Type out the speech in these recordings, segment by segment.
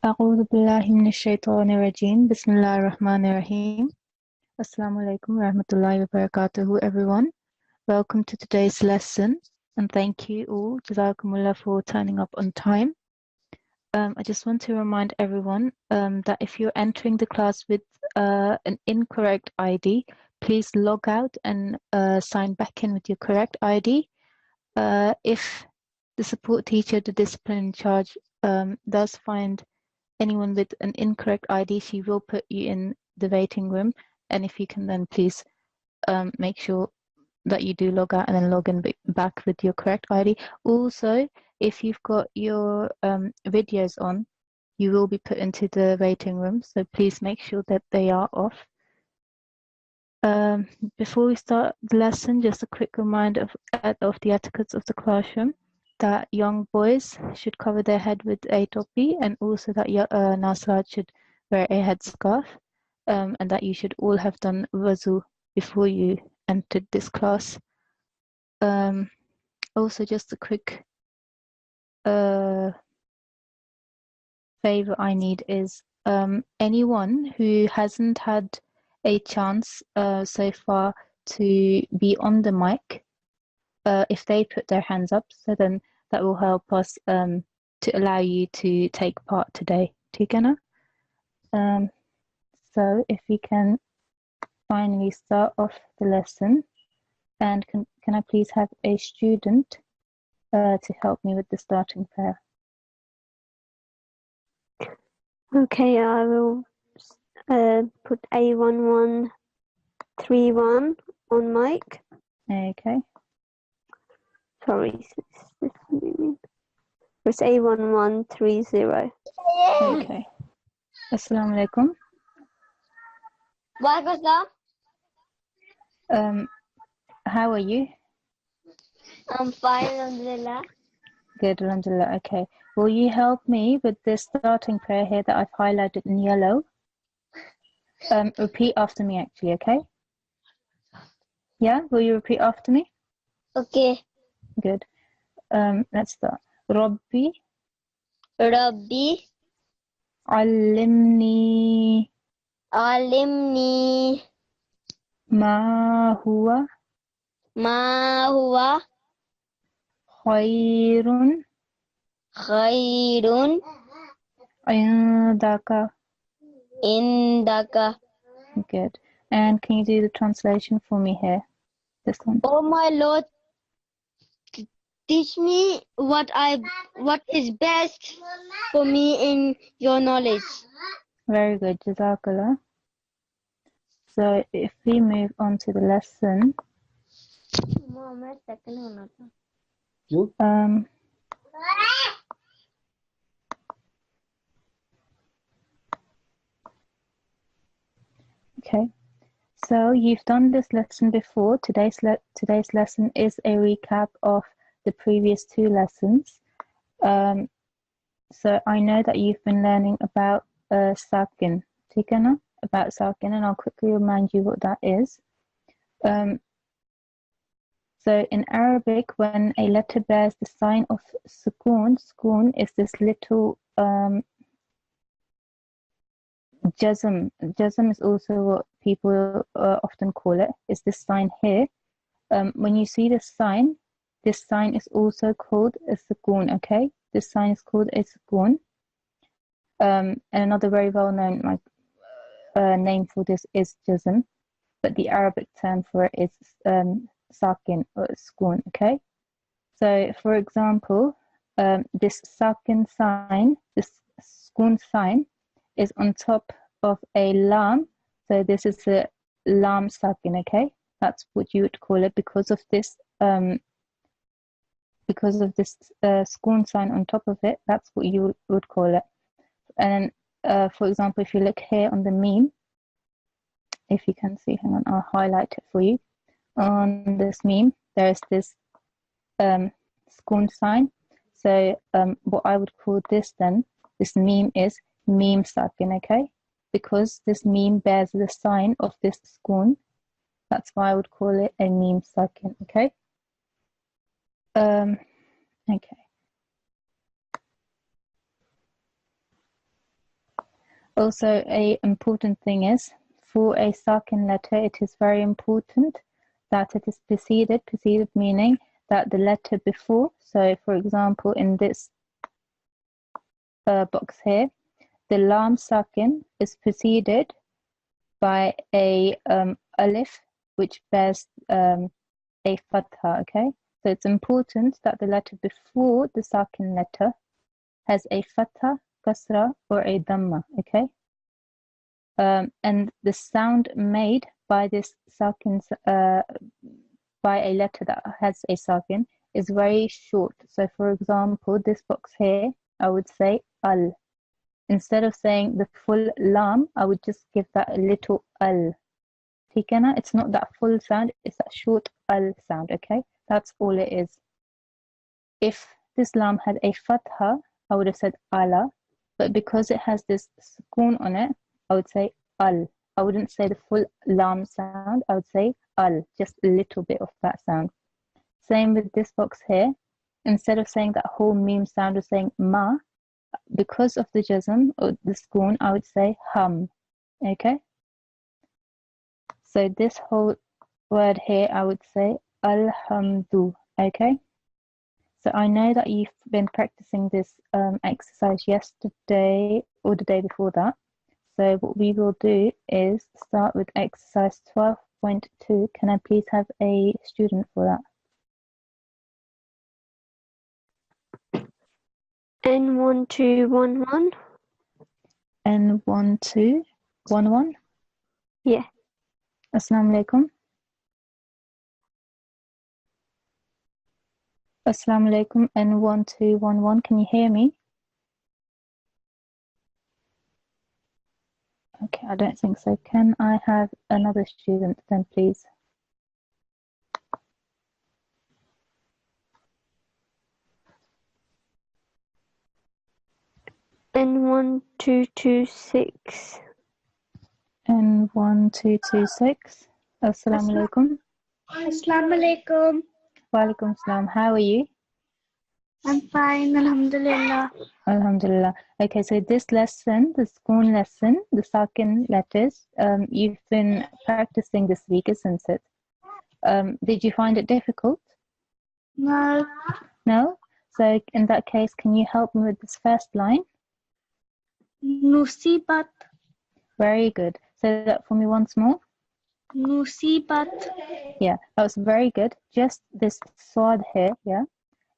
أعوذ بالله من الشيطان الرجيم بسم الله الرحمن الرحيم Assalamu alaikum warahmatullahi wabarakatuh everyone. Welcome to today's lesson and thank you all, Jazakumullah, for turning up on time. I just want to remind everyone that if you're entering the class with an incorrect ID, please log out and sign back in with your correct ID. If the support teacher, the discipline in charge, does find anyone with an incorrect ID, she will put you in the waiting room. And if you can then please make sure that you do log out and then log in back with your correct ID. Also, if you've got your videos on, you will be put into the waiting room. So please make sure that they are off. Before we start the lesson, just a quick reminder of the etiquettes of the classroom. That young boys should cover their head with a topi, and also that Nasrat should wear a headscarf, and that you should all have done wuzu before you entered this class. Also, just a quick favor I need is anyone who hasn't had a chance so far to be on the mic, if they put their hands up, so then that will help us to allow you to take part today. Tigana. So if we can finally start off the lesson, and can I please have a student to help me with the starting prayer? Okay, I will put A1131 on mic. Okay. Sorry, it's A1130. Okay. Assalamu alaikum. How are you? I'm fine, alhamdulillah. Good, alhamdulillah. Okay. Will you help me with this starting prayer here that I've highlighted in yellow? Repeat after me, actually, okay? Yeah, will you repeat after me? Okay. Good. Let's start. Rabbi. Rabbi. Allimni. Alimni. Ma huwa. Ma huwa. Khairun. Khairun. Indaka. Indaka. Good. And can you do the translation for me here? This one. Oh my Lord, teach me what is best for me in your knowledge. Very good. Jazakallah. So if we move on to the lesson. Okay. So you've done this lesson before. Today's lesson is a recap of the previous two lessons. So I know that you've been learning about sakin, tikana, about sakin, and I'll quickly remind you what that is. So in Arabic, when a letter bears the sign of sukoon is this little jazm. Jazm is also what people often call it. It's this sign here. When you see this sign is also called a sukoon, okay? This sign is called a sukoon. And another very well-known name for this is jazm, but the Arabic term for it is sakin or sukoon, okay? So, for example, this sakin sign, this sukoon sign, is on top of a lam. So this is a lam sakin, okay? That's what you would call it because of this sukoon sign on top of it. That's what you would call it. And for example, if you look here on the meme, if you can see, hang on, I'll highlight it for you. On this meme, there is this sukoon sign. So what I would call this then, this meme is meme sakin, okay? Because this meme bears the sign of this sukoon. That's why I would call it a meme sakin, okay? Okay. Also, a important thing is, for a sakin letter, it is very important that it is preceded meaning that the letter before, so for example, in this box here, the lam sakin is preceded by a alif, which bears a fatha, okay? So it's important that the letter before the sakin letter has a fatha, kasra, or a dhamma, okay? And the sound made by this sakin, by a letter that has a sakin, is very short. So for example, this box here, I would say al. Instead of saying the full lam, I would just give that a little al. ठीक है ना? It's not that full sound, it's that short al sound, okay? That's all it is. If this lam had a fatha, I would have said ala, but because it has this sukoon on it, I would say al. I wouldn't say the full lam sound, I would say al, just a little bit of that sound. Same with this box here. Instead of saying that whole meme sound of saying ma, because of the jazm or the sukoon, I would say hum, okay? So this whole word here, I would say alhamdu, okay? So I know that you've been practicing this exercise yesterday or the day before that. So what we will do is start with exercise 12.2. Can I please have a student for that? N1211. N1211. Yeah. Assalamu alaikum. Assalamu alaikum. N1211. Can you hear me? Okay, I don't think so. Can I have another student then, please? N1226. N1226. Assalamu alaikum. Assalamu alaikum. Walaikum salam. How are you? I'm fine, alhamdulillah. Alhamdulillah. Okay, so this lesson, the sukoon lesson, the sakin letters, you've been practicing this week, isn't it? Did you find it difficult? No. No? So in that case, can you help me with this first line? Nusibat. Very good. Say that for me once more. Nusibat. Yeah, that was very good. Just this swad here, yeah?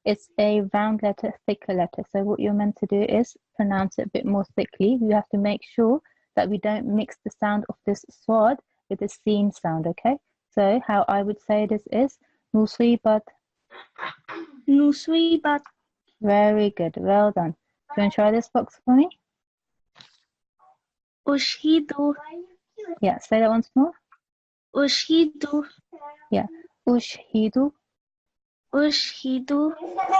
It's a round letter, thicker letter. So what you're meant to do is pronounce it a bit more thickly. You have to make sure that we don't mix the sound of this swad with the seen sound, okay? So how I would say this is nusibat. Nusibat. Very good, well done. Do you want to try this box for me? Ushidu. Yeah, say that once more. Ushidu. Yeah, ushhidu. Ushidu.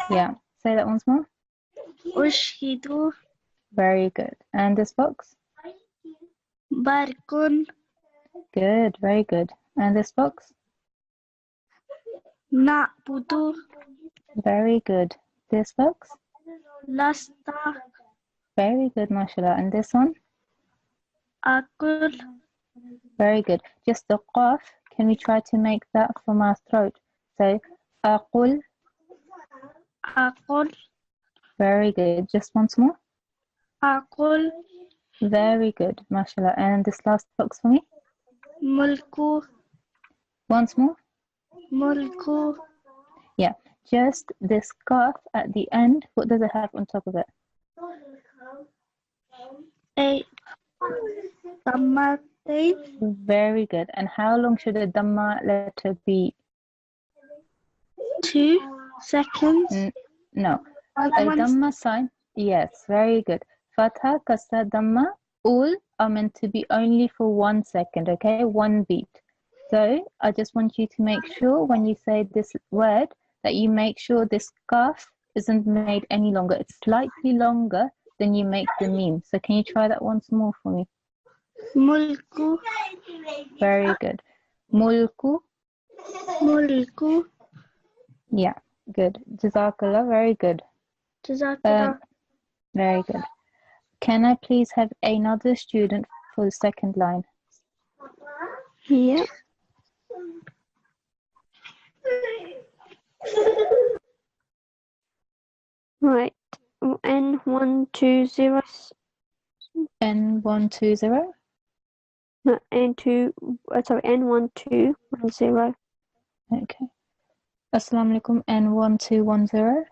Yeah, say that once more. Ushidu. Very good. And this box? Barkun. Good, very good. And this box? Na'budu. Very good. This box? Lasta. Very good, mashallah. And this one? Akul. Very good. Just the qaf, can we try to make that from our throat? So, aqul. Akul. Very good. Just once more. Akul. Very good, mashallah. And this last box for me? Mulku. Once more. Mulku. Yeah, just this qaf at the end. What does it have on top of it? A Tamate. Very good. And how long should the dhamma letter be? 2 seconds. No. A 1 dhamma sign. Yes, very good. Fatha, kasra, dhamma, all are meant to be only for 1 second, okay? 1 beat. So I just want you to make sure when you say this word that you make sure this kaf isn't made any longer. It's slightly longer than you make the meme. So can you try that once more for me? Mulku. Very good. Mulku. Mulku. Yeah, good. Jazakallah, very good. Jazakallah. Very good. Can I please have another student for the second line? Yeah. Right. N120. N120. No, N1210. Okay. Assalamu alaikum. N1210.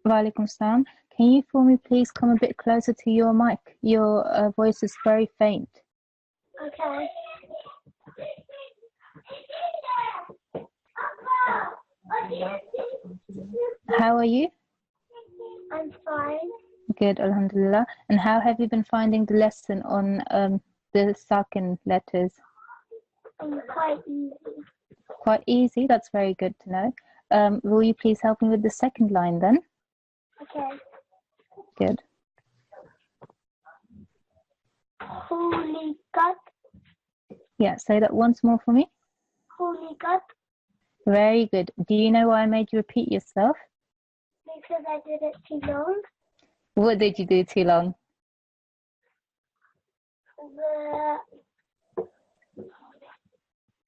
Walaikum salam. Can you for me please come a bit closer to your mic? Your voice is very faint. Okay. How are you? I'm fine. Good, alhamdulillah. And how have you been finding the lesson on the Sakin letters? Quite easy. Quite easy, that's very good to know. Will you please help me with the second line then? Okay. Good. Hulikat. Yeah, say that once more for me. Hulikat. Very good. Do you know why I made you repeat yourself? Because I did it too long. What did you do too long?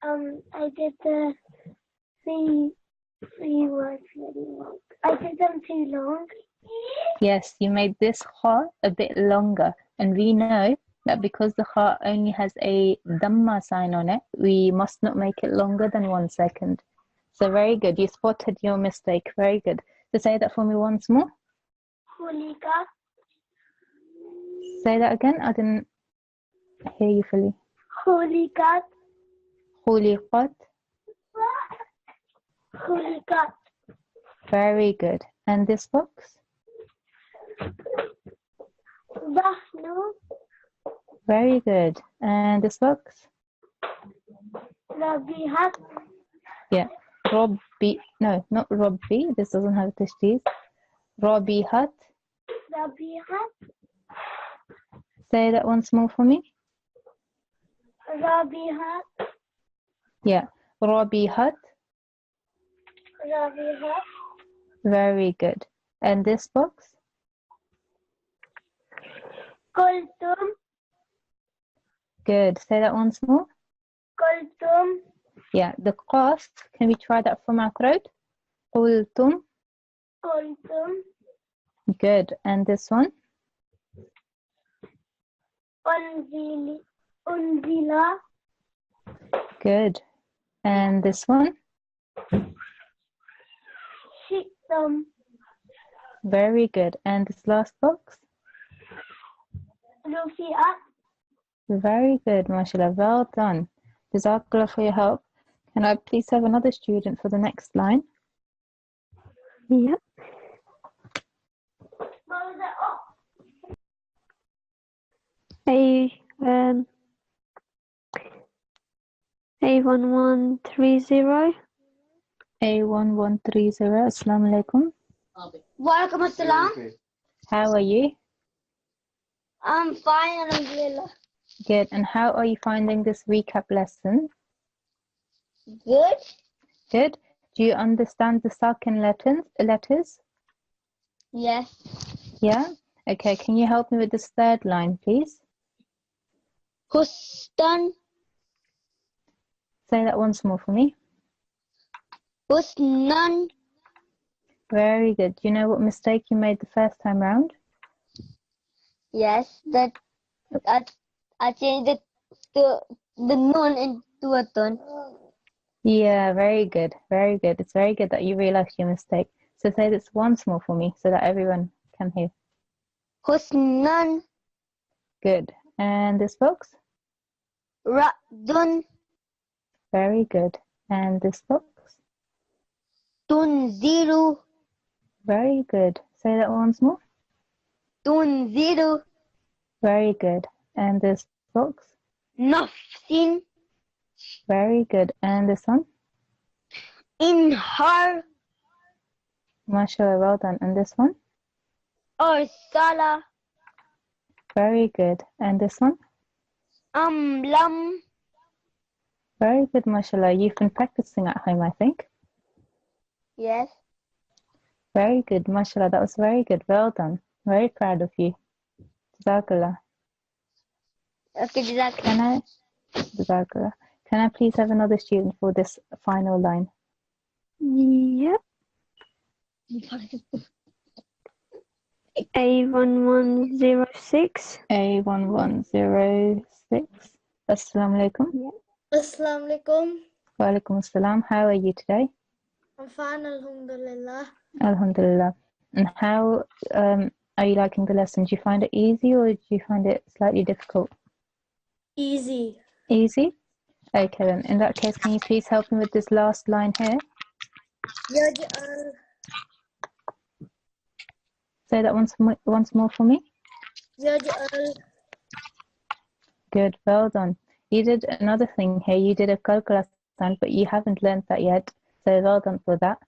I did the three words really long. I did them too long. Yes, you made this ha a bit longer. And we know that because the ha only has a dhamma sign on it, we must not make it longer than 1 second. So very good. You spotted your mistake. Very good. So say that for me once more. Hulika. Say that again. I didn't hear you fully. Hulikat. Khuliqat. Hulikat. Very good. And this box? Dahnu. Very good. And this box? Rabihat. Yeah. Robbi. No, not Robbi. This doesn't have tashdeed. Rabihat. Rabihat. Say that once more for me. Rabihat. Yeah. Rabihat. Rabihat. Very good. And this box? Kultum. Good. Say that once more. Kultum. Yeah. The qaf. Can we try that from our throat? Qultum. Kultum. Good. And this one? Unzila. Good. And this one? Shiktum. Very good. And this last box? Rufi'at. Very good, mashallah. Well done. Jazakallah for your help. Can I please have another student for the next line? Yep. A A1130. A1130. Assalamu alaikum. Walaikum assalam. How are you? I'm fine, alhamdulillah. Good. And how are you finding this recap lesson? Good? Good. Do you understand the Sakin letters? Yes. Yeah? Okay. Can you help me with this third line, please? Hustan. Say that once more for me. Husnan. Very good. Do you know what mistake you made the first time round? Yes, that I changed it to the nun into a tun. Yeah, very good. Very good. It's very good that you realized your mistake. So say this once more for me so that everyone can hear. Husnan. Good. And this box? Ra'dun. Very good. And this box? Tunziru. Very good. Say that once more. Tunziru. Very good. And this box? Nafsin. Very good. And this one? Inhar. MashaAllah, well done. And this one? Arsala. Very good. And this one? Amlam. Very good, MashaAllah. You've been practicing at home, I think. Yes. Very good. Mashallah, that was very good. Well done. Very proud of you. Jazakallah. Okay, Jazakallah. Jazakallah. Can I please have another student for this final line? Yep. A1106. A1106. Assalamu alaikum. Assalamu alaikum. Wa alaikum assalam. How are you today? I'm fine, alhamdulillah. Alhamdulillah. And how are you liking the lesson? Do you find it easy or do you find it slightly difficult? Easy. Easy? Okay then. In that case, can you please help me with this last line here? Yaj'al. Say that once more for me. Yaj'al. Good, well done. You did another thing here. You did a kalkula sound, but you haven't learned that yet. So well done for that.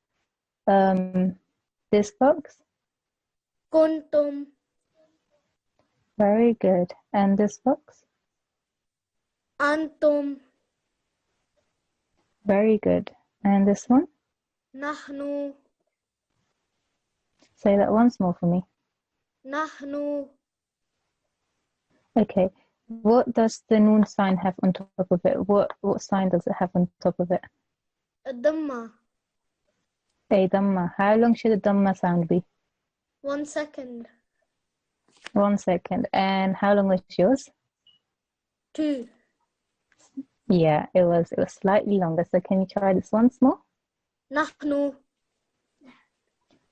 This box? Kuntum. Very good. And this box? Antum. Very good. And this one? Nahnu. Say that once more for me. Nahnu. Okay. What does the noon sign have on top of it? What sign does it have on top of it? Dhamma. A dhamma. How long should a dhamma sound be? 1 second. 1 second. And how long was yours? 2. Yeah, it was slightly longer. So can you try this once more? Nahnu.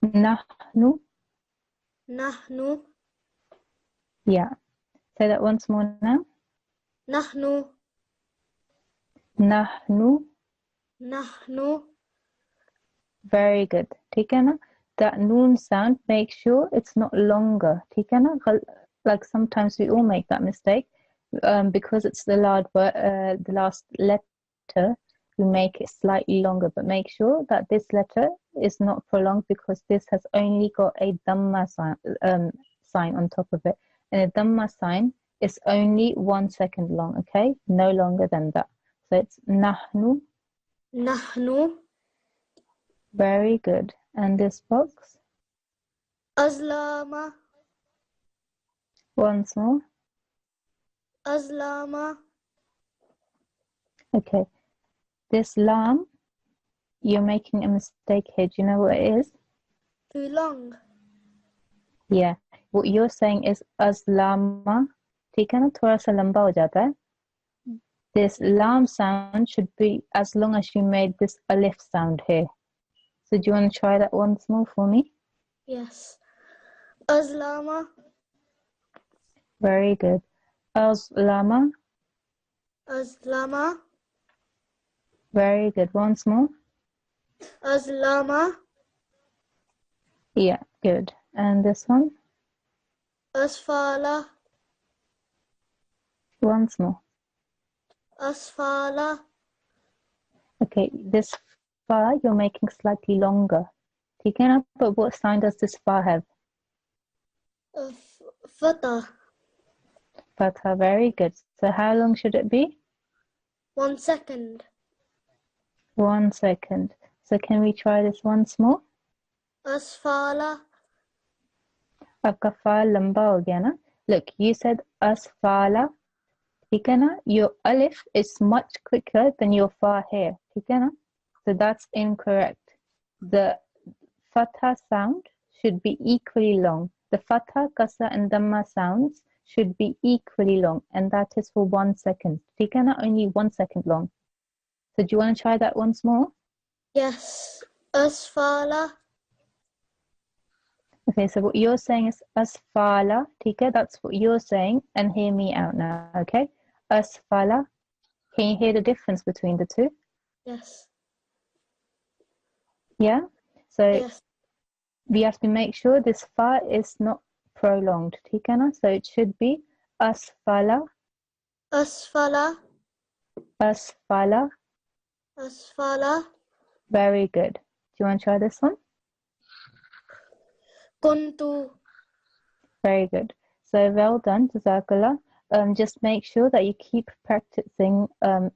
Nahnu. Nahnu. Yeah. Say that once more now. Nahnu. Nahnu. Nahnu. Very good. ठीक है ना? That noon sound, make sure it's not longer. ठीक है ना? Like sometimes we all make that mistake. Because it's the last letter, we make it slightly longer. But make sure that this letter is not prolonged because this has only got a dhamma sign on top of it. And a dhamma sign is only 1 second long, okay? No longer than that. So it's nahnu. Nahnu. Very good. And this box? Azlama. Once more. Azlama. Okay. This lam, you're making a mistake here. Do you know what it is? Too long. Yeah. What you're saying is azlama. ठीक है ना? थोड़ा सा लंबा हो जाता है. This lam sound should be as long as you made this alif sound here. So do you want to try that once more for me? Yes. Azlama. Very good. Azlama. Azlama. Very good. Once more. Azlama. Yeah, good. And this one? Asfala. Once more. Asfala. Okay, this fa you're making slightly longer. ठीक है ना? But what sign does this fa have? Fatah. Fatha. Very good. So how long should it be? 1 second. 1 second. So can we try this once more? Asfala. आपका fa लंबा हो गया ना? Look, you said asfala. ठीक है ना? Your alif is much quicker than your fa here. ठीक है ना? So that's incorrect. The fatha sound should be equally long. The fatha, kasra and dhamma sounds should be equally long, and that is for 1 second. ठीक है ना? Only 1 second long. So do you want to try that once more? Yes. Asfala. Okay, so what you're saying is asfala. ठीक है? That's what you're saying, and hear me out now, okay? Asfala. Can you hear the difference between the two? Yes. Yeah? So Yes. we have to make sure this fa is not prolonged. ठीक है ना? So it should be asfala, Asfala. asfala. Asfala. Very good. Do you want to try this one? Kuntu. Very good. So well done, Jazakallah. Just make sure that you keep practicing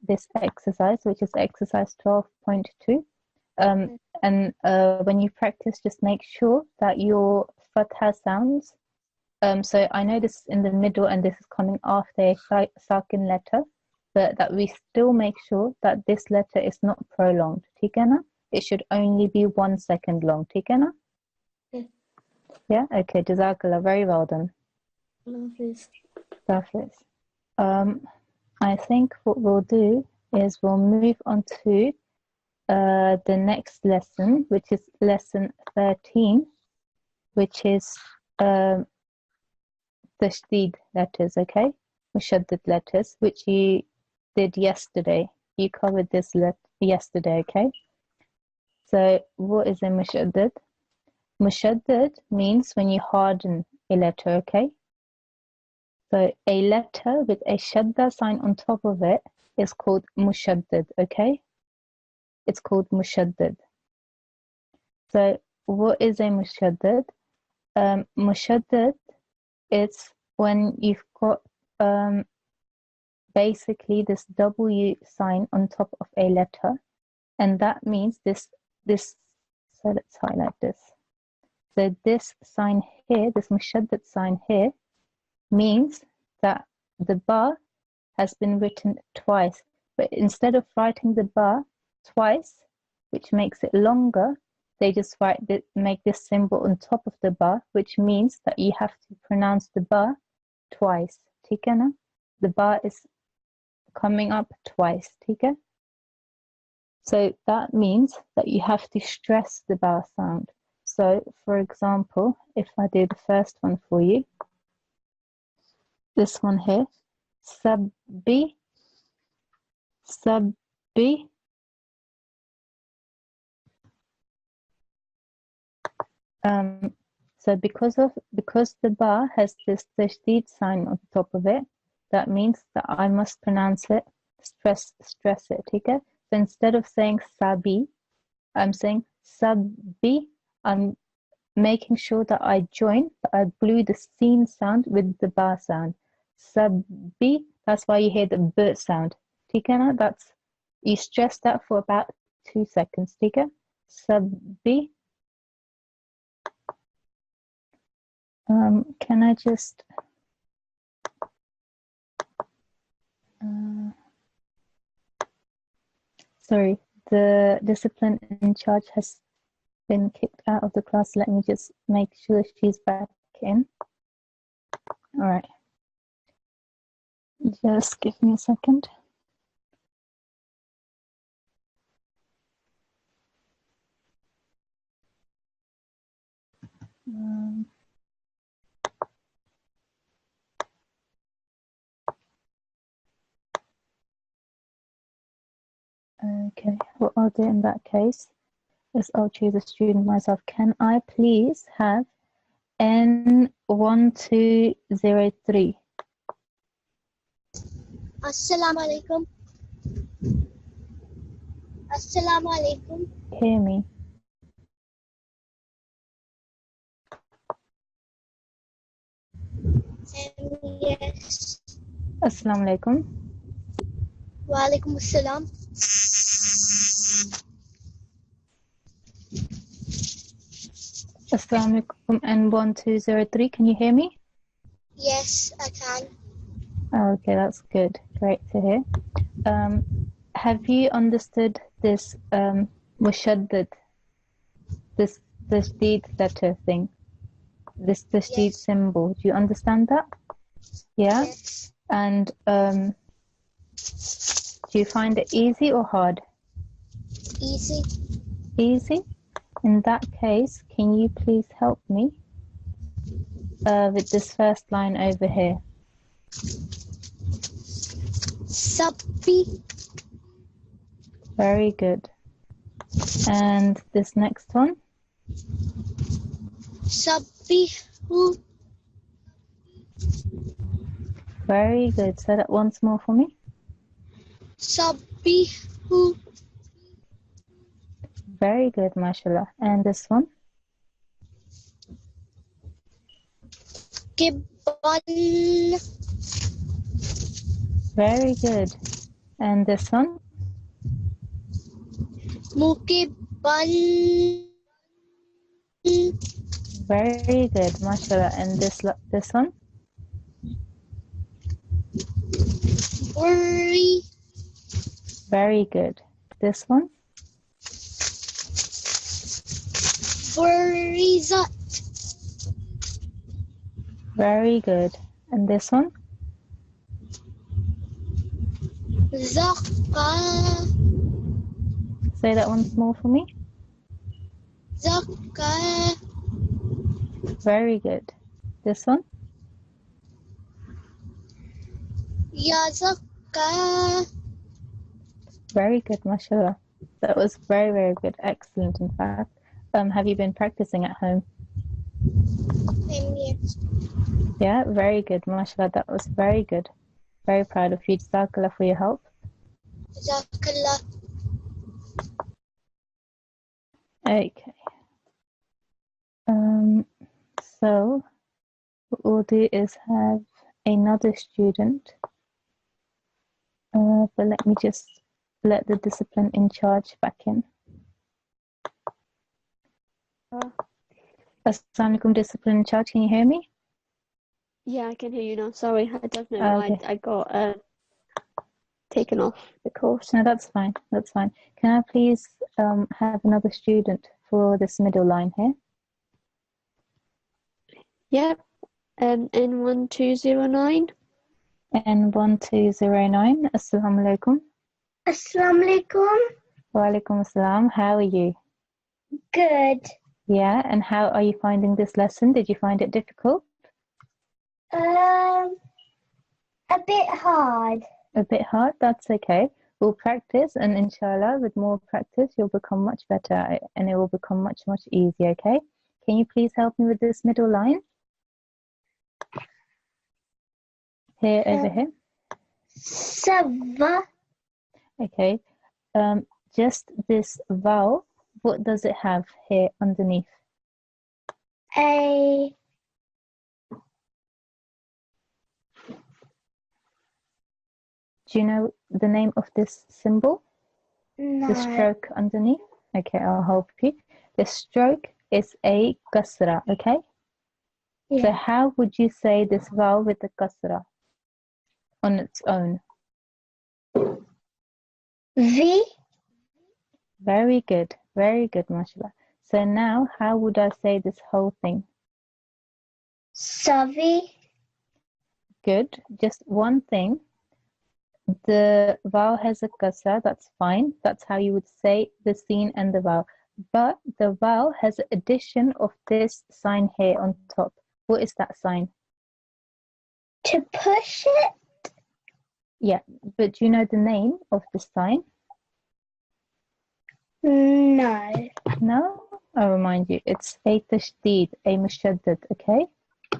this exercise, which is exercise 12.2. And when you practice, just make sure that your fatha sounds. So I know this is in the middle and this is coming after a sakin letter, but that we still make sure that this letter is not prolonged. ठीक है ना? It should only be 1 second long. ठीक है ना? Yeah? Okay, Jazakallah. Very well done. Perfect. I think what we'll do is we'll move on to the next lesson, which is lesson 13, which is tashdid letters, okay? Mushaddad letters, which you did yesterday. You covered this yesterday, okay? So what is a mushaddad? Mushaddad means when you harden a letter, okay? So a letter with a shadda sign on top of it is called mushaddad, okay? It's called mushaddad. So what is a mushaddad? Mushaddad is when you've got basically this W sign on top of a letter, and that means this. So let's highlight this. So this sign here, this mushaddad sign here, means that the ba has been written twice, but instead of writing the ba twice, which makes it longer, they just make this symbol on top of the ba, which means that you have to pronounce the ba twice. ठीक है ना? The ba is coming up twice. ठीक है? So that means that you have to stress the ba sound. So, for example, if I do the first one for you, this one here, sabbi, sabbi. So because the ba has this tashdid sign on top of it, that means that I must pronounce it, stress it, okay? So instead of saying sabi, I'm saying sabbi. I'm making sure that I glue the seen sound with the ba sound. Sabbi, that's why you hear the b sound. Okay, now you stress that for about 2 seconds. Okay, sabbi. Can I just sorry, the discipline in charge has been kicked out of the class. Let me just make sure she's back in. All right. Just give me a second. Okay, what I'll do in that case is I'll choose a student myself. Can I please have N1203? Assalamu alaikum. Assalamu alaikum. Hear me? Yes. Assalamu alaikum. Wa alaikum assalam. Assalamu alaikum N1203. Can you hear me? Yes, I can. Okay, that's good. Great to hear. Have you understood this mushaddad, this tashdid letter thing, this tashdid symbol? Do you understand that? Yeah? Yes. And do you find it easy or hard? Easy. Easy? In that case, can you please help me with this first line over here? Sabbi. Very good. And this next one? Sabbihu. Very good. Say that once more for me. Sabbihu. Very good, mashallah. And this one? Kibban. Very good. And this one? Mukibban. Bal. Very good, mashallah. And this one? Buri. Very good. This one? Burizat. Very good. And this one? Zakka. Say that once more for me. Zakka. Very good. This one? Ya zakka. Very good, mashallah. That was very, very good. Excellent, in fact. Have you been practicing at home? Yes. Yeah, very good, mashallah. That was very good. Very proud of you. Jazakallah for your help. Jazakallah. Okay. So what we'll do is have another student. But let me just let the discipline in charge back in. Assalamu alaikum, discipline in charge. Can you hear me? Yeah, I can hear you now. Sorry, I don't know why Okay. I got taken off the course. No, that's fine. That's fine. Can I please have another student for this middle line here? Yep. N1209. N1209. Assalamu alaikum. Assalamu alaikum. Wa alaikum assalam. How are you? Good. Yeah, and how are you finding this lesson? Did you find it difficult? A bit hard. A bit hard? That's okay. We'll practice, and inshallah, with more practice, you'll become much better at it, and it will become much, much easier, okay? Can you please help me with this middle line? Here, over here. Sava. Okay. Just this vowel, what does it have here underneath? A. Do you know the name of this symbol? No. The stroke underneath? Okay, I'll help you. The stroke is a kasra, okay? So Yeah. how would you say this vowel with the kasra on its own? V. Very good, mashallah. So now, how would I say this whole thing? Savi. Good. Just one thing. The vowel has a kasra, that's fine. That's how you would say the sin and the vowel. But the vowel has an addition of this sign here on top. What is that sign? To push it. Yeah, but do you know the name of the sign? No. No? I'll remind you. It's a tashdid, a mushaddad, okay?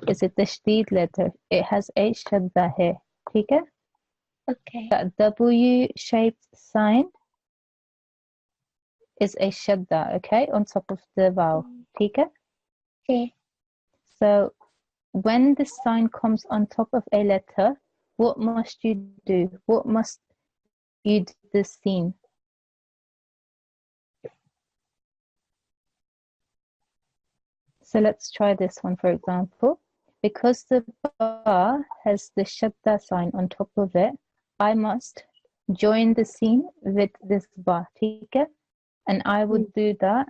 It's a tashdid letter. It has a shadda here. Okay? Okay. That W-shaped sign is a shadda, okay? On top of the vowel. Okay? Okay. So when this sign comes on top of a letter, what must you do? What must you do this scene? So let's try this one, for example. Because the bar has the shadda sign on top of it, I must join the scene with this bar, okay? And I would do that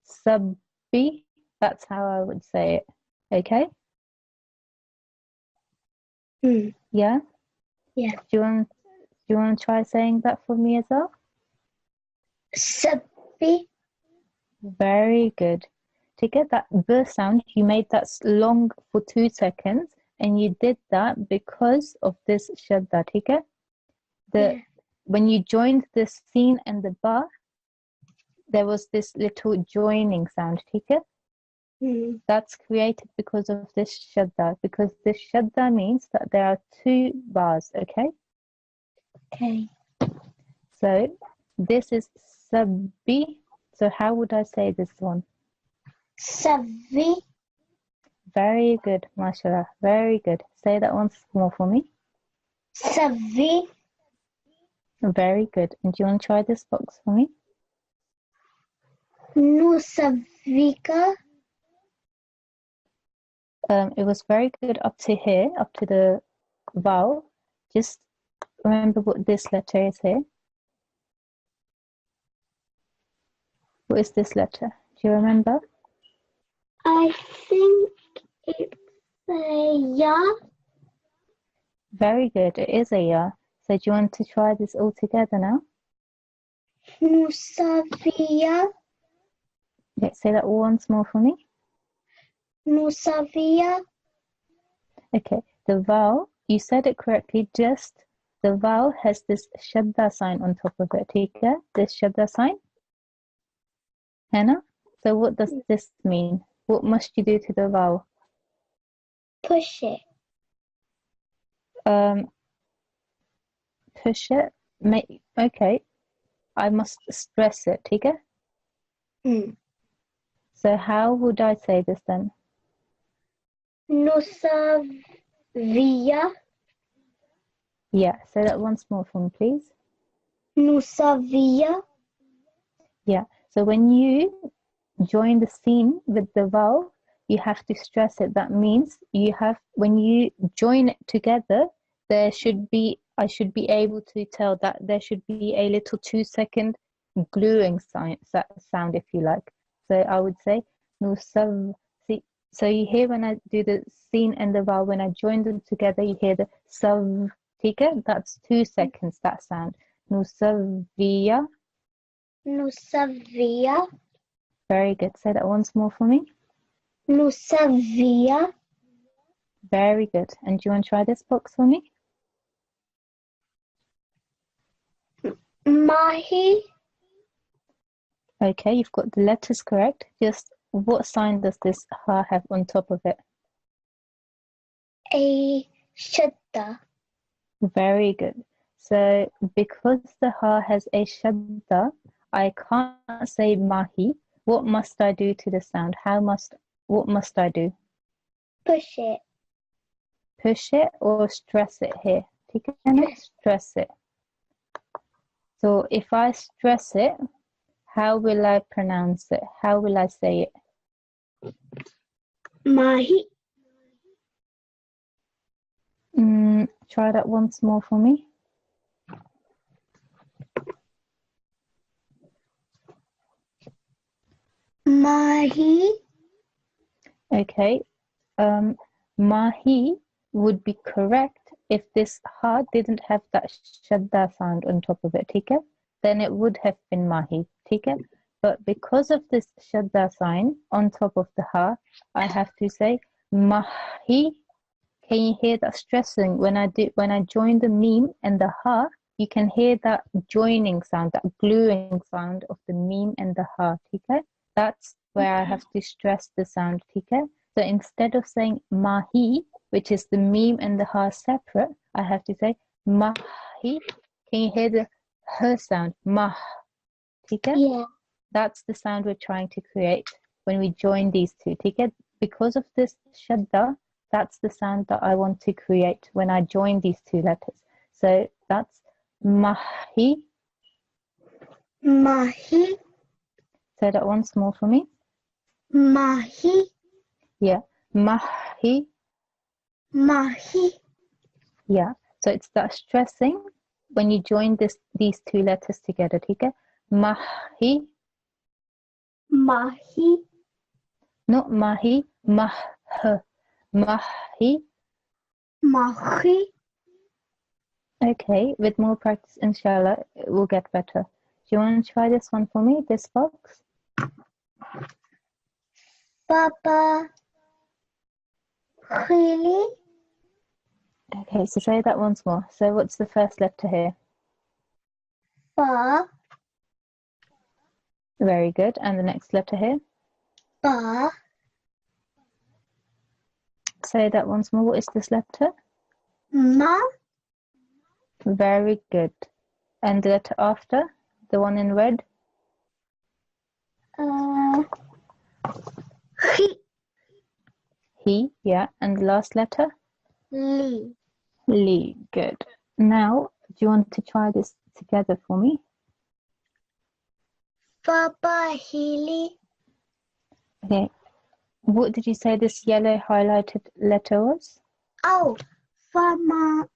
sabbi. That's how I would say it, okay? Yeah? Yeah. Do you want to try saying that for me as well? Sabi. Very good. To get that B sound, you made that long for 2 seconds, and you did that because of this shadda, okay? Yeah. When you joined the sin and the ba, there was this little joining sound, okay? That's created because of this shadda, because this shadda means that there are 2 bars, okay? Okay. So this is sabbi. So how would I say this one? Savi. Very good, mashallah. Very good. Say that once more for me. Savi. Very good. And do you want to try this box for me? Nusavika. It was very good up to here, up to the vowel. Just remember what this letter is here. What is this letter? Do you remember? I think it's a ya. Very good. It is a ya. So do you want to try this all together now? Nusavia. Okay, say that once more for me. Nusavia. Okay, the vowel, you said it correctly, just the vowel has this shadda sign on top of it. ठीक है? This shadda sign. Hannah? So what does this mean? What must you do to the vowel? Push it. Push it. Okay, I must stress it. ठीक है? So how would I say this then? Nusavia. Yeah, say that once more for me, please. Nusavia. Yeah, so when you join the scene with the vowel, you have to stress it. That means when you join it together, I should be able to tell that there should be a little 2-second gluing sound, if you like. So I would say, nusav. So you hear when I do the scene and the vowel, when I join them together, you hear the sav. Tika, that's 2 seconds, that sound. Nusavia. Nusavia. Very good. Say that once more for me. Nusavia. Very good. And do you want to try this box for me? Mahi. Okay, you've got the letters correct. Just what sign does this ha have on top of it? A shadda. Very good. So because the ha has a shadda, I can't say mahi. What must I do to the sound? What must I do? Push it. Push it or stress it here? Stress it. So if I stress it, how will I pronounce it? How will I say it? Mahi. Try that once more for me. Mahi. Okay. Mahi would be correct if this ha didn't have that shadda sound on top of it, ठीक है? Then it would have been mahi, ठीक है? But because of this shadda sign on top of the ha, I have to say mahi. Can you hear that stressing? When I join the meme and the ha, you can hear that joining sound, that gluing sound of the meme and the ha, ठीक है? That's where I have to stress the sound, ठीक है? So instead of saying mahi, which is the meme and the ha separate, I have to say mahi. Can you hear the her sound? Mah. ठीक है? Yeah. That's the sound we're trying to create when we join these two, ठीक है? Because of this shadda, that's the sound that I want to create when I join these two letters. So that's mahi. Mahi. Say that once more for me. Mahi. Yeah. Mahi. Mahi. Yeah. So it's that stressing when you join these two letters together, ठीक है? Mahi. Mahi. Not mahi. Mah. Mahi. Mahi. Okay, with more practice, inshallah, it will get better. Do you want to try this one for me, this box? Papa. Really? Okay, so say that once more. So what's the first letter here? Ba. Very good. And the next letter here? Ba. Say that once more. What is this letter? Ma. Very good. And the letter after? The one in red? He. He, yeah. And the last letter? Li. Li. Good. Now, do you want to try this together for me? Fabahili. Okay. What did you say this yellow highlighted letter was? Oh, Famahili.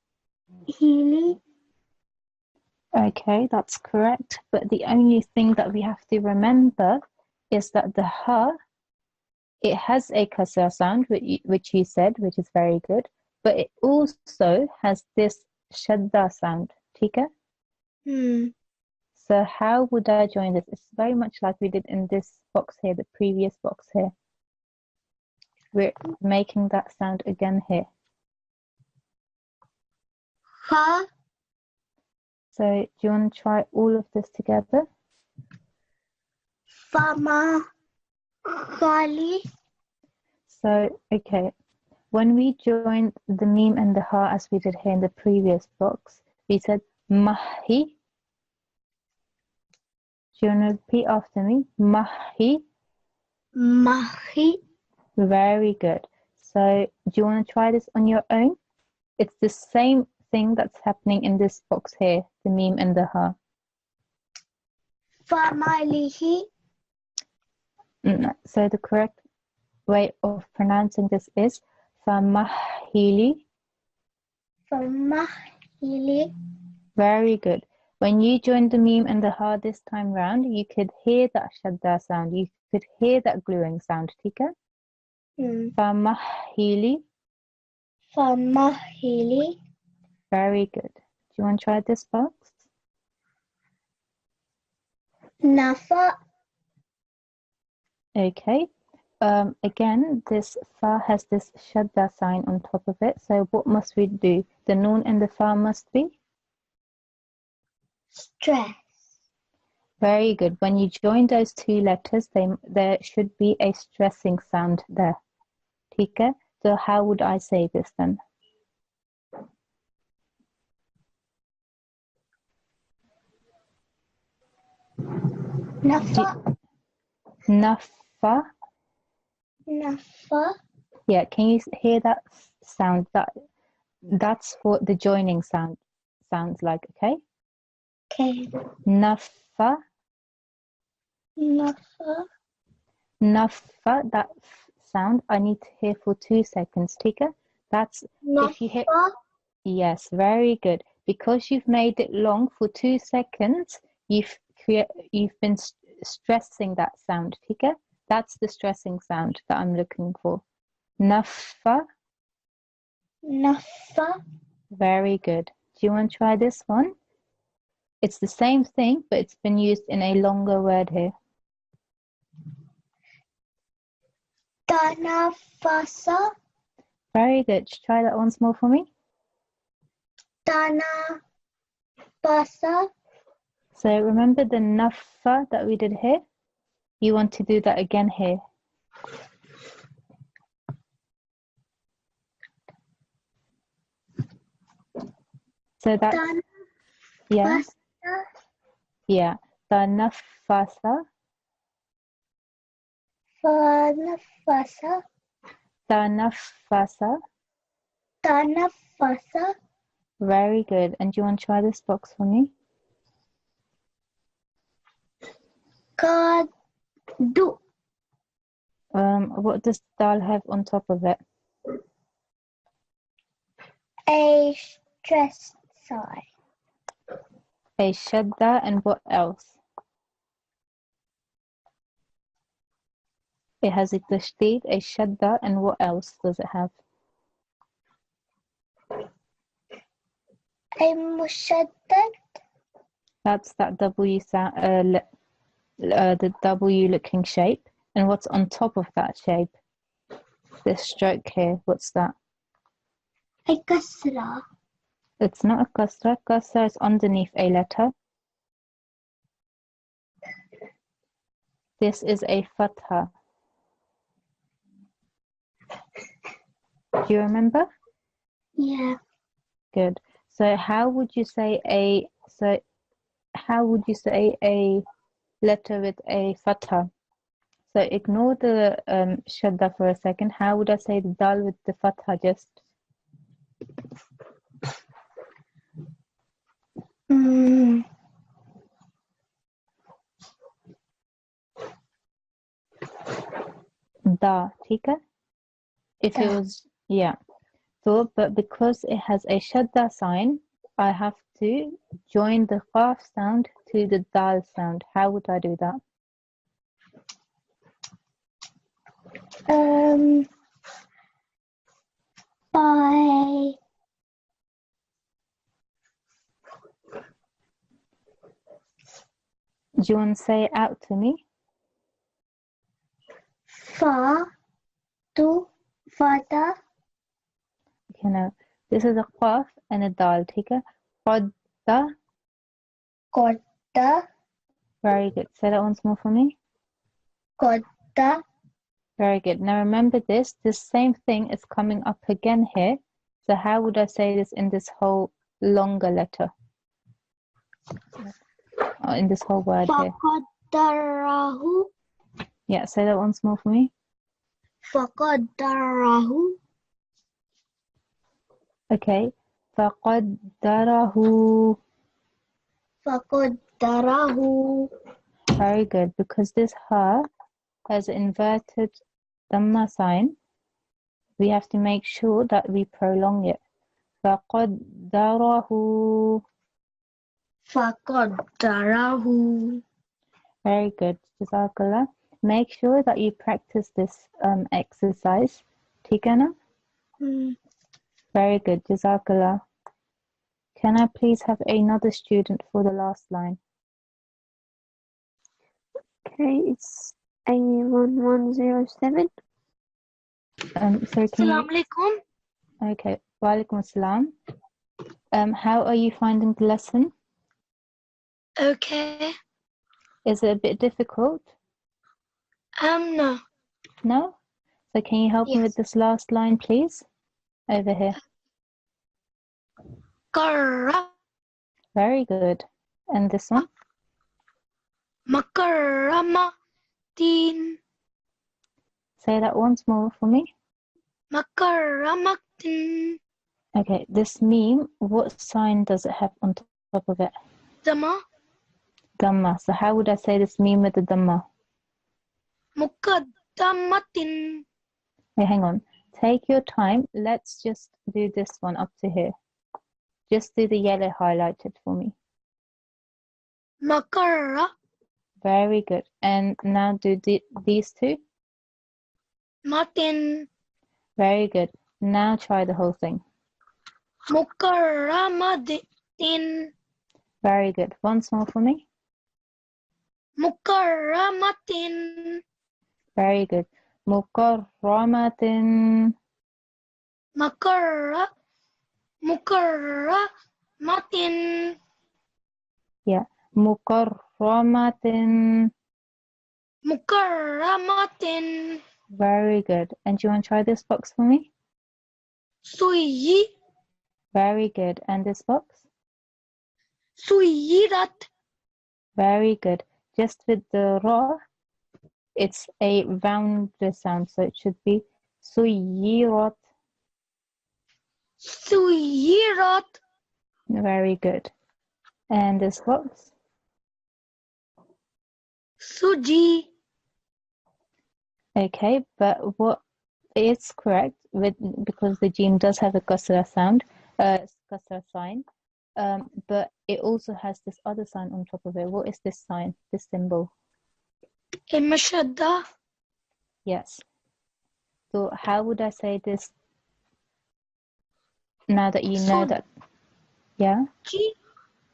Okay, that's correct. But the only thing that we have to remember is that the ha, it has a kasra sound, which you said, which is very good. But it also has this shadda sound. Tika? So how would I join this? It's very much like we did in this box here, the previous box here. We're making that sound again here. Ha. So do you want to try all of this together? Famahali. So, okay. When we joined the meme and the ha as we did here in the previous box, we said mahi. Do you want to repeat after me? Mahi. Mahi. Very good. So do you want to try this on your own? It's the same thing that's happening in this box here, the meme and the ha. Famalihi. So the correct way of pronouncing this is famahili. Famahili. Very good. When you joined the meme and the ha this time round, you could hear that shadda sound. You could hear that gluing sound. Tika? Famahili. Famahili. Very good. Do you want to try this box? Nafa. Okay. Again, this fa has this shadda sign on top of it. So what must we do? The noon and the fa must be? Stress. Very good. When you join those two letters, there should be a stressing sound there. Okay? So how would I say this then? Nafa. Nafa. Nafa. Yeah, can you hear that sound? That's what the joining sound sounds like, okay? Okay. Nafa. Nafa. Nafa, that sound I need to hear for 2 seconds. Tika, that's if you hear. Nafa. Yes, very good. Because you've made it long for 2 seconds, you've been stressing that sound. Tika, that's the stressing sound that I'm looking for. Nafa. Nafa. Very good. Do you want to try this one? It's the same thing, but it's been used in a longer word here. Tanafasa. Very good. Try that once more for me. Tanafasa. So remember the nafa that we did here? You want to do that again here. So that's, yeah, yeah. Tanafasa, Fanafasa. tanafasa. Tanafasa. Very good. And do you want to try this box for me? Kadu. What does dal have on top of it? A stress sign. A shadda, and what else? It has a tashdid, a shadda, and what else does it have? A mushaddad. That's that W sound, the W looking shape. And what's on top of that shape? This stroke here, what's that? A kasra. It's not a kasra. Kasra is underneath a letter. This is a fatha. Do you remember? Yeah. Good. So how would you say a letter with a fatha? So ignore the shadda for a second. How would I say the dal with the fatha just? Da, ठीक है? If it Da. was, yeah. So, but because it has a shadda sign, I have to join the qaf sound to the dal sound. How would I do that? By Do you want to say it out to me? fa to fada Okay, now this is a qaf and a dal, ठीक है? Qadda, koda very good. Say that once more for me. koda Very good. Now remember this same thing is coming up again here. So how would I say this in this whole longer letter? In this whole word here. faqaddarahu Yeah, say that once more for me. faqaddarahu Okay. فَقَدَّرَهُ. faqaddarahu Very good. Because this ha has an inverted dhamma sign, we have to make sure that we prolong it. فَقَدَّرَهُ. faqaddarahu Very good. Jazakallah. Make sure that you practice this exercise. ठीक है ना? Very good. Jazakallah. Can I please have another student for the last line? Okay, it's A1107. Sorry, can you? Assalamu alaikum. Okay. Wa alaikum assalam. How are you finding the lesson? Okay. Is it a bit difficult? No. No? So can you help me with Yes. this last line, please? Over here. Karra Very good. And this one? makaramatin. Say that once more for me. Makaramatin. Okay, this meme, what sign does it have on top of it? Dama. Dhamma. So how would I say this meme with the Dhamma? Mukaddamatin. Hey, hang on. Take your time. Let's just do this one up to here. Just do the yellow highlighted for me. Makara. Very good. And now do these two. Matin. Very good. Now try the whole thing. Mukarramatin. Very good. Once more for me. Mukarramatin. Very good. Mukarramatin. Mukarramatin. Yeah. Mukarramatin. Mukarramatin. Very good. And do you want to try this box for me? Suyi. Very good. And this box? Suyirat. Very good. Just with the ra, it's a rounder sound, so it should be suyirat. Suyirat. Very good. And this box? Suji. Okay, but what is correct because the jim does have a kasra sound, kasra sign, but it also has this other sign on top of it. What is this sign? This symbol? Mashadda. Yes. So how would I say this now that you know that? Yeah. Suji.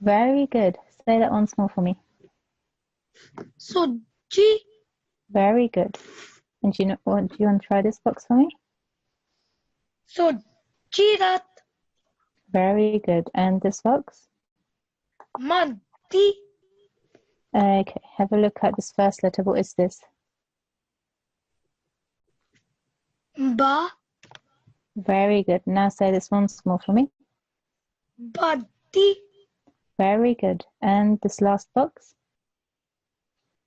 Very good. Say that once more for me. Suji. Very good. And do you want to try this box for me? Sujirat. Very good. And this box? Maddi. Okay. Have a look at this first letter. What is this? Ba. Very good. Now say this once more for me. Baddi. Very good. And this last box?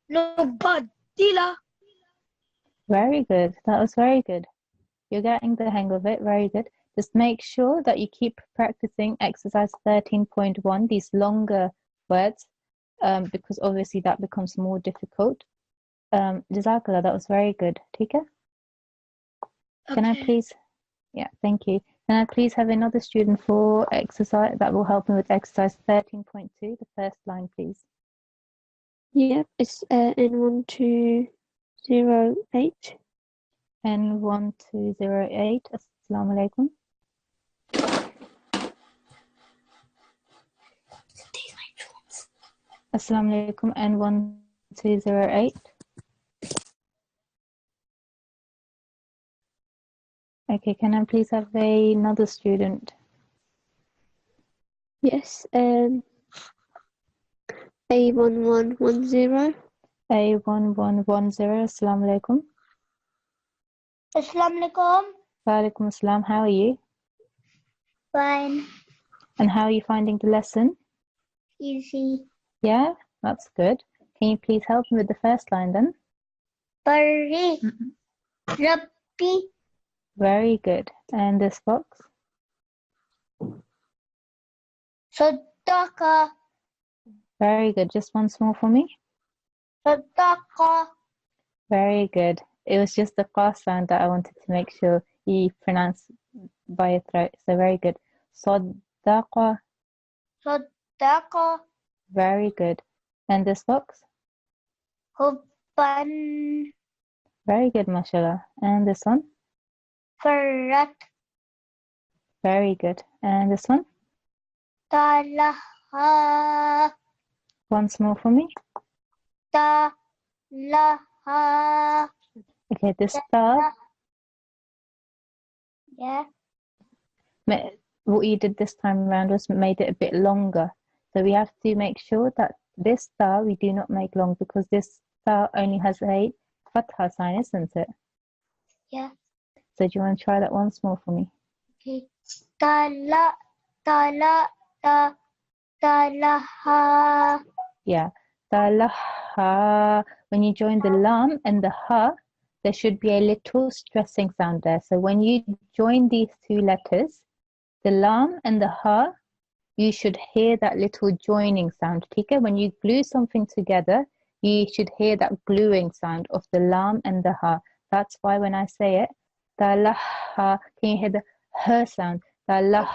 No baddila. Very good. That was very good. You're getting the hang of it. Very good. Just make sure that you keep practicing exercise 13.1, these longer words, because obviously that becomes more difficult. Jazakallah, that was very good. Tika? Can I please? Yeah, thank you. Can I please have another student for exercise that will help me with exercise 13.2, the first line, please? Yep, it's N1208. N1208. Assalamu alaikum. Assalamu alaikum. N1208. Okay, can I please have another student? Yes, A1110. A1110. Assalamu alaikum. Assalamu alaikum. Wa alaikum assalam. How are you? Fine. And how are you finding the lesson? Easy. Yeah, that's good. Can you please help me with the first line then? Bari. Rabbi. Very good. And this box? Sadaqa. Very good. Just once more for me. Sadaqa. Very good. It was just the qa sound that I wanted to make sure you pronounce by your throat. So very good. Sadaqa. Sadaqa. Very good. And this box? Hubban. Very good, mashallah. And this one? Farrat. Very good. And this one? Talaha. Once more for me. Talaha. Okay, this ta, Yeah. what you did this time around was made it a bit longer. So we have to make sure that this ta we do not make long because this ta only has a fatha sign, isn't it? Yeah. So do you want to try that once more for me? Okay. Talaha. Yeah. Talaha. When you join the lam and the ha, there should be a little stressing sound there. So when you join these two letters, the lam and the ha, you should hear that little joining sound. Okay? When you glue something together, you should hear that gluing sound of the lam and the ha. That's why when I say it, talaha, can you hear the her sound? Talah,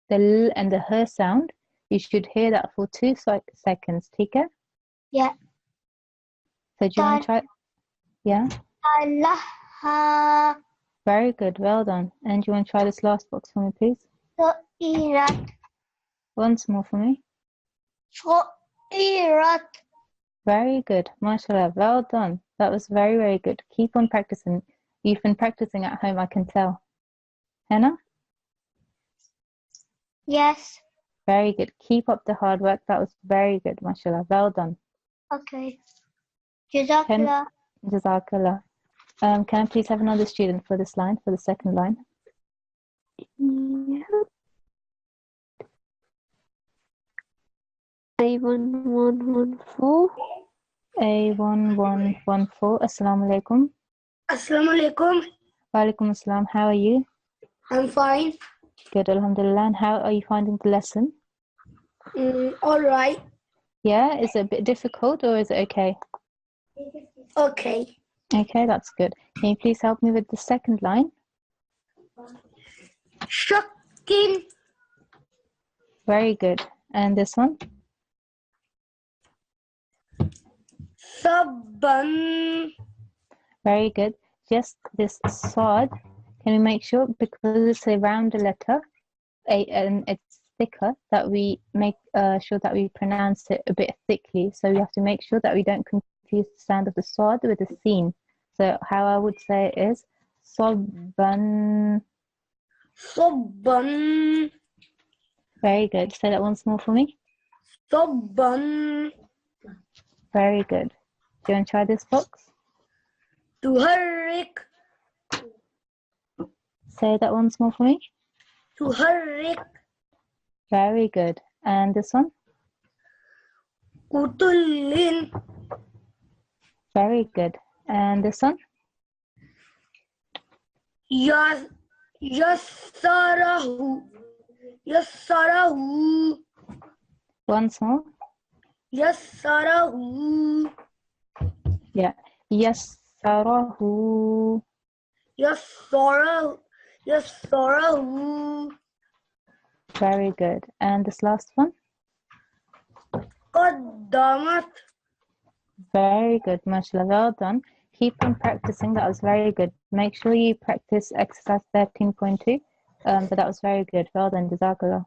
the l and the her sound. You should hear that for 2 seconds. Okay? Yeah. So do you want to try? Yeah. Talaha. Very good. Well done. And do you want to try this last box for me, please? Su'irat. Once more for me. Su'irat. Very good. MashaAllah. Well done. That was very, very good. Keep on practicing. You've been practicing at home, I can tell. Hannah? Yes. Very good. Keep up the hard work. That was very good. MashaAllah. Well done. Okay. Jazakallah. Jazakallah. Can I please have another student for this line, for the second line? Yeah. A1114. A1114. Assalamu alaikum. Assalamu alaikum. Wa alaikum assalam. How are you? I'm fine. Good, alhamdulillah. And how are you finding the lesson? All right. Yeah, is it a bit difficult or is it okay? Okay. Okay, that's good. Can you please help me with the second line? Shakkin. Very good. And this one? Sabban. Very good. Just this sod, can we make sure, because it's a rounder letter and it's thicker, that we make sure that we pronounce it a bit thickly. So we have to make sure that we don't confuse the sound of the sod with the sin. So how I would say it is sabban. Sabban. Very good. Say that once more for me. Sabban. Very good. Do you want to try this box? Tuharrik. Say that once more for me. Tuharrik. Very good. And this one? Kutullin. Very good. And this one? Yassarahu. Yassarahu. Once more. Yassarahu. Yeah. Yassarahu. يسره Very good. And this last one? قدمت Very good, mashallah. Well done. Keep on practicing. That was very good. Make sure you practice exercise 13.2. But that was very good. Well done, Jazakallah.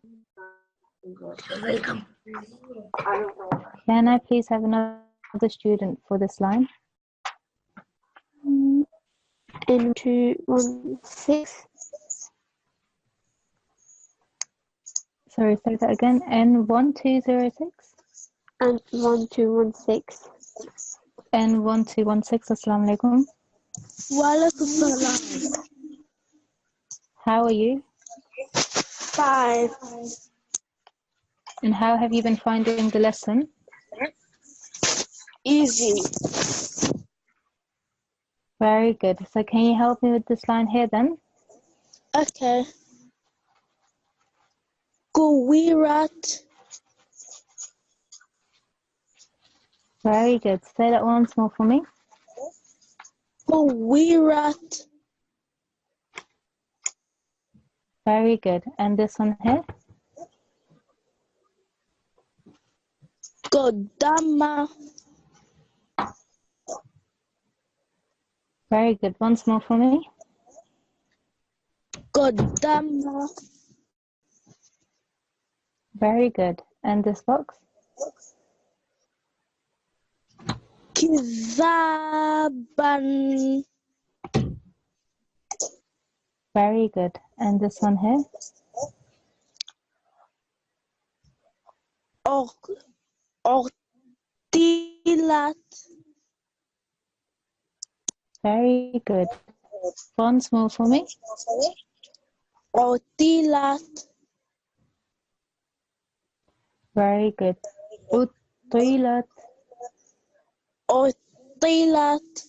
welcome. Can I please have another student for this line? N216 Sorry, say that again. N1206? and 1216. N1216. Assalamu alaikum. Walaikum salam. How are you? 5. And how have you been finding the lesson? Easy. Very good. So can you help me with this line here then? Okay. Kuwirat. Very good. Say that once more for me. Kuwirat. Very good. And this one here? Kodama. Very good. Once more for me. Kodama. Very good. And this box? Kizaban. Very good. And this one here? Ortilat. Very good. Once more for me. Ortilat. Very good. Uttilat. Ortilat.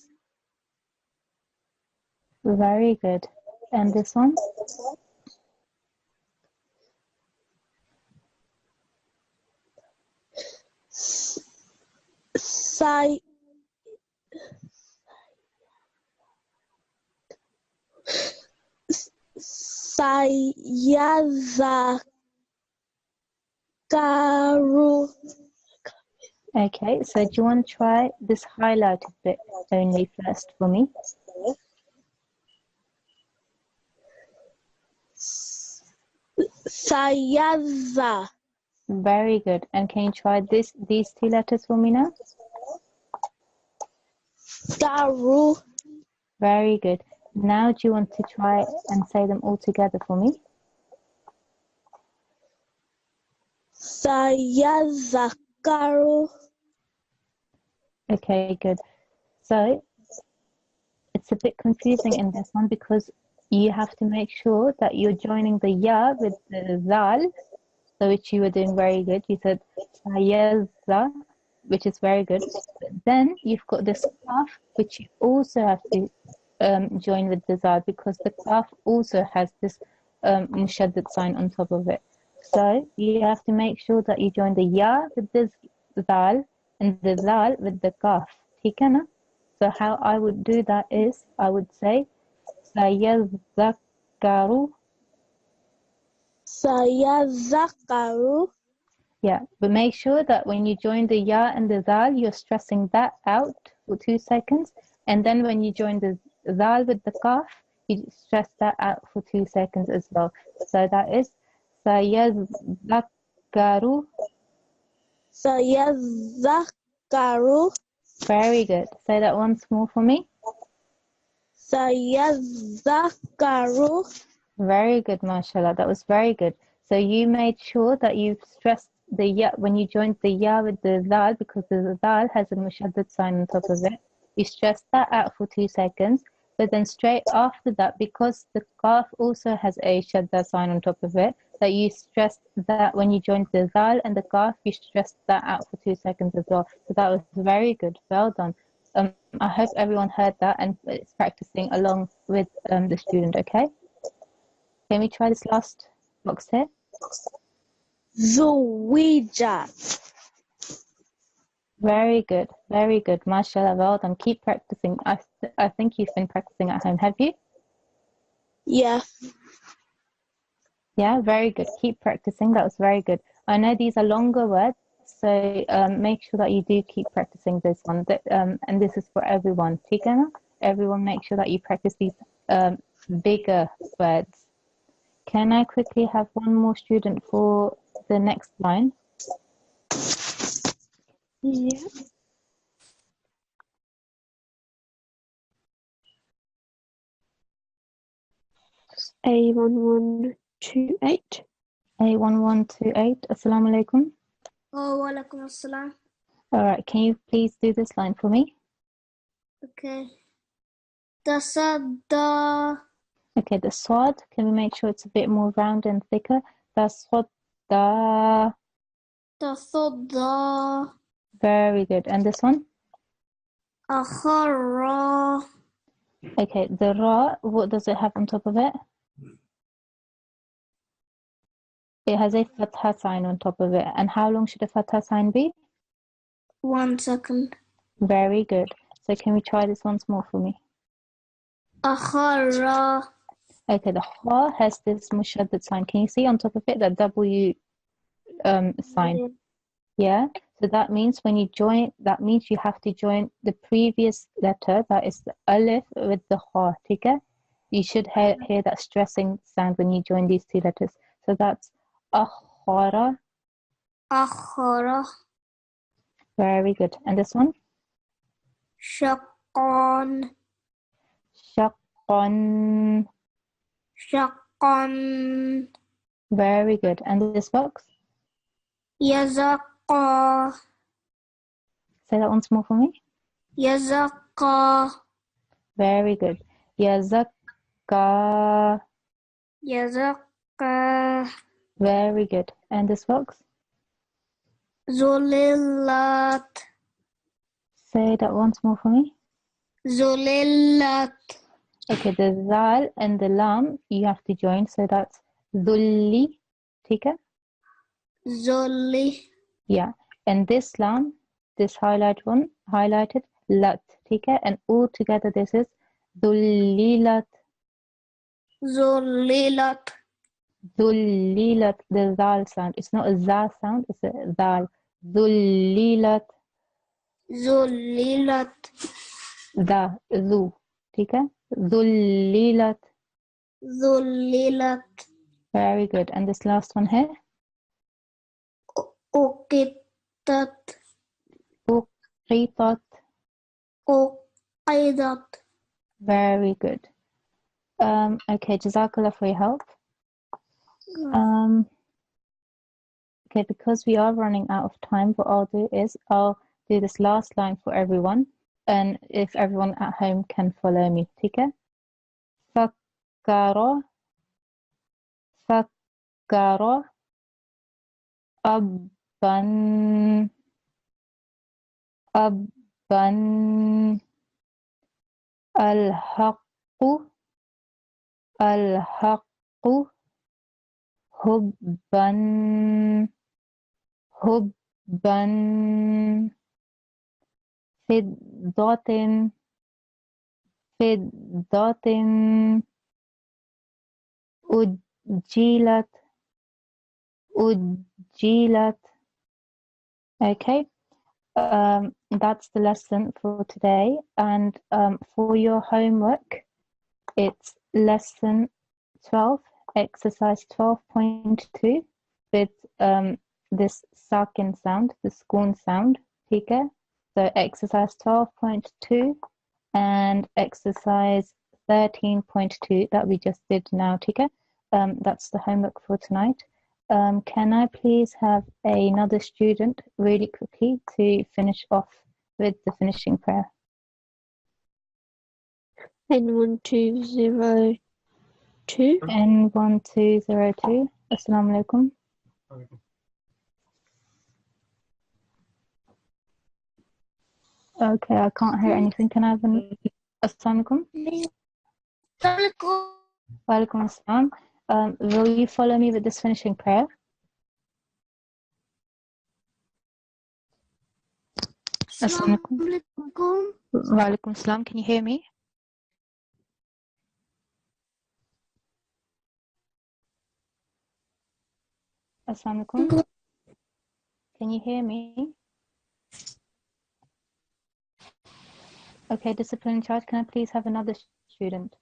Very good. And this one? Say. Sayazakaru. Okay, so do you want to try this highlighted bit only first for me? Sayaza. Very good. And can you try these two letters for me now? Garu. Very good. Now do you want to try and say them all together for me? Sayazakaru. Okay, good. So it's a bit confusing in this one because you have to make sure that you're joining the ya with the zal, so which you were doing very good. You said sayazza, which is very good. But then you've got this kaf, which you also have to join with the zal because the kaf also has this mushaddad sign on top of it. So you have to make sure that you join the ya with the zal and the zal with the kaf. ठीक है ना? So how I would do that is I would say sayazakaru. Sayazakaru. Yeah, but make sure that when you join the ya and the zal, you're stressing that out for 2 seconds. And then when you join the zal with the kaf, you stress that out for 2 seconds as well. So that is sayazakaru. Sayazakaru. Very good. Say that once more for me. Sayazakaru. Very good, mashallah. That was very good. So you made sure that you stressed the ya when you joined the ya with the zal because the zal has a mushaddad sign on top of it. You stressed that out for 2 seconds, but then straight after that, because the kaf also has a shadda sign on top of it, that you stressed that when you joined the zal and the kaf, you stressed that out for 2 seconds as well. So that was very good. Well done. I hope everyone heard that and is practicing along with the student, okay? Can we try this last box here? Zuwija. Very good. Very good. MashaAllah. Well done. Keep practicing. I think you've been practicing at home. Have you? Yeah. Yeah, very good. Keep practicing. That was very good. I know these are longer words, so make sure that you do keep practicing this one. And this is for everyone. ठीक है ना? Everyone, make sure that you practice these bigger words. Can I quickly have one more student for the next line? Yeah. A1128. A1128. Assalamu alaikum. Oh, walaikum assalam. All right. Can you please do this line for me? Okay. Tasadda. Okay, the swad, can we make sure it's a bit more round and thicker? Taswadda. Tasadda. Very good. And this one? Akhara. Okay, the ra, what does it have on top of it? It has a fatha sign on top of it. And how long should a fatha sign be? 1 second. Very good. So can we try this once more for me? Akhara. Okay, the ha has this mushaddad sign. Can you see on top of it that W sign? Yeah. So that means when you join, that means you have to join the previous letter, that is the alif, with the ha. Okay? You should hear that stressing sound when you join these two letters. So that's akhara. Akhara. Very good. And this one? Shaqqan. Shaqqan. Shaqqan. Very good. And this box? Yazaqqa. Say that once more for me. Yazaqqa. Very good. Yazakka. Yazaqqa. Very good. And this box? Zulillat. Say that once more for me. Zulillat. Okay, the zal and the lam you have to join, so that's dhulli. ठीक है? Zulli. Yeah. And this lam, this highlighted lat. ठीक है? And all together this is dhullilat. Zullilat. Dhullilat, the zal sound. It's not a za sound, it's a zal. Dhullilat. Zullilat. Da, zu. ठीक है? Dhullilat. Zullilat. Very good. And this last one here? Uqittat. Uqitat. Uqidat. Very good. Okay, Jazakallah for your help. Okay, because we are running out of time, what I'll do is I'll do this last line for everyone, and if everyone at home can follow me, ठीक है? Fakkara, fakkara, abban, abban, al-haqqu, al-haqqu, hubban, hubban, fiddatin, fiddatin, ujjilat, ujjilat. Okay, that's the lesson for today. And for your homework, it's lesson 12, exercise 12.2 with this sakin sound, the scorn sound. ठीक है? So exercise 12.2 and exercise 13.2 that we just did now. ठीक है? That's the homework for tonight. Can I please have another student really quickly to finish off with the finishing prayer? N1202. N1202. Assalamu alaikum. Okay, I can't hear anything. Can I have an Assalamu alaikum? Wa alaikum assalam. Will you follow me with this finishing prayer? Assalamualaikum. Walaikum salam. Can you hear me? Assalamualaikum. Can you hear me? Okay, discipline in charge. Can I please have another student?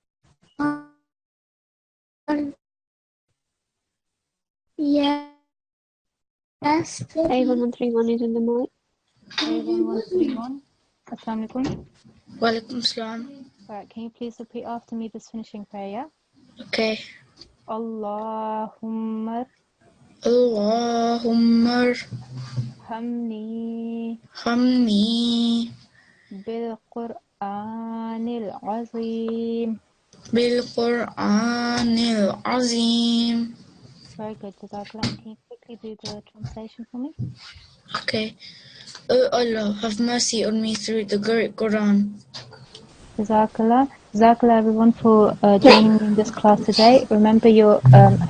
Yes. A1131 is in the mic. A1131. Assalamualaikum. Walaikum salam. Alright, can you please repeat after me this finishing prayer? Yeah? Okay. Allahumma Allahumma hamni hamni bil Qur'anil azim. bil Qur'anil azim. Very good, Jazakallah. And can you quickly do the translation for me? Okay. O Allah, have mercy on me through the great Quran. Jazakallah. Jazakallah everyone for joining me in this class today. Remember your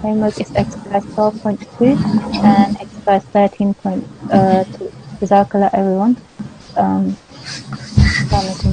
homework is exercise 12.2 and exercise 13.2. Jazakallah everyone. Assalamualaikum.